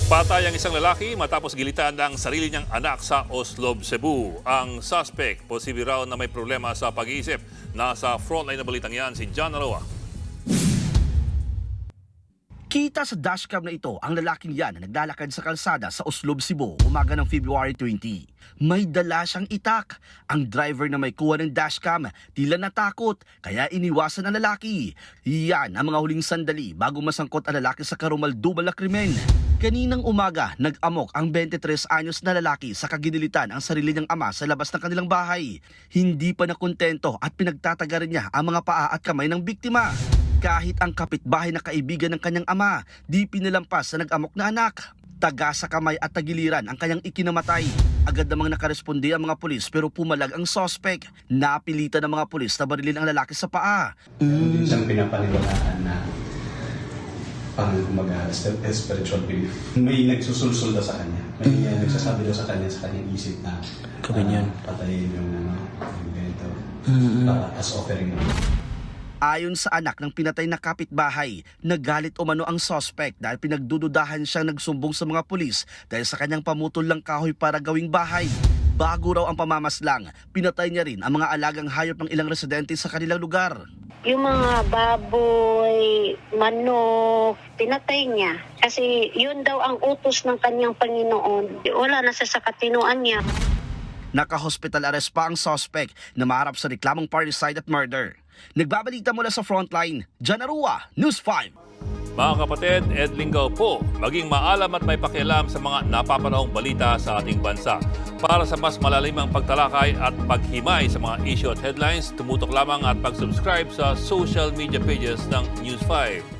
Patay ang isang lalaki matapos gilitan ng sarili niyang anak sa Oslob, Cebu. Ang suspect, posible raw na may problema sa pag-iisip. Nasa frontline na balitang yan si John Aloa. Kita sa dashcam na ito ang lalaking yan na naglalakad sa kalsada sa Oslob, Cebu umaga ng February 20. May dala siyang itak. Ang driver na may kuha ng dashcam tila natakot kaya iniwasan ang lalaki. Yan ang mga huling sandali bago masangkot ang lalaki sa karumal-dumal na krimen. Kaninang umaga, nag-amok ang 23 anyos na lalaki sa kaginilitan ang sarili niyang ama sa labas ng kanilang bahay. Hindi pa nakontento at pinagtatagaran niya ang mga paa at kamay ng biktima. Kahit ang kapitbahay na kaibigan ng kanyang ama, di pinalampas sa nag-amok na anak. Taga sa kamay at tagiliran ang kanyang ikinamatay. Agad namang nakaresponde ang mga pulis pero pumalag ang sospek. Napilitan ng mga pulis na barilin ang lalaki sa paa. Isang pinapaniwalaan na spiritual belief. May nagsusulsul daw sa kanya. May nagsasabi daw sa kanyang isip na patayin yung invento para as offering. Ayon sa anak ng pinatay na kapitbahay, nagalit umano ang suspect dahil pinagdududahan siyang nagsumbong sa mga pulis dahil sa kanyang pamutol ng kahoy para gawing bahay. Bago raw ang pamamaslang, pinatay niya rin ang mga alagang hayop ng ilang residente sa kanilang lugar. Yung mga baboy, manok, pinatay niya. Kasi yun daw ang utos ng kanyang Panginoon. Wala na sa katinuan niya. Naka-hospital arrest pa ang suspect na maharap sa reklamong parricide at murder. Nagbabalita mula sa Frontline, John Arua, News 5. Mga kapatid, Ed Lingaw po, maging maalam at may pakialam sa mga napapanahong balita sa ating bansa. Para sa mas malalimang pagtalakay at paghimay sa mga issue at headlines, tumutok lamang at pag-subscribe sa social media pages ng News 5.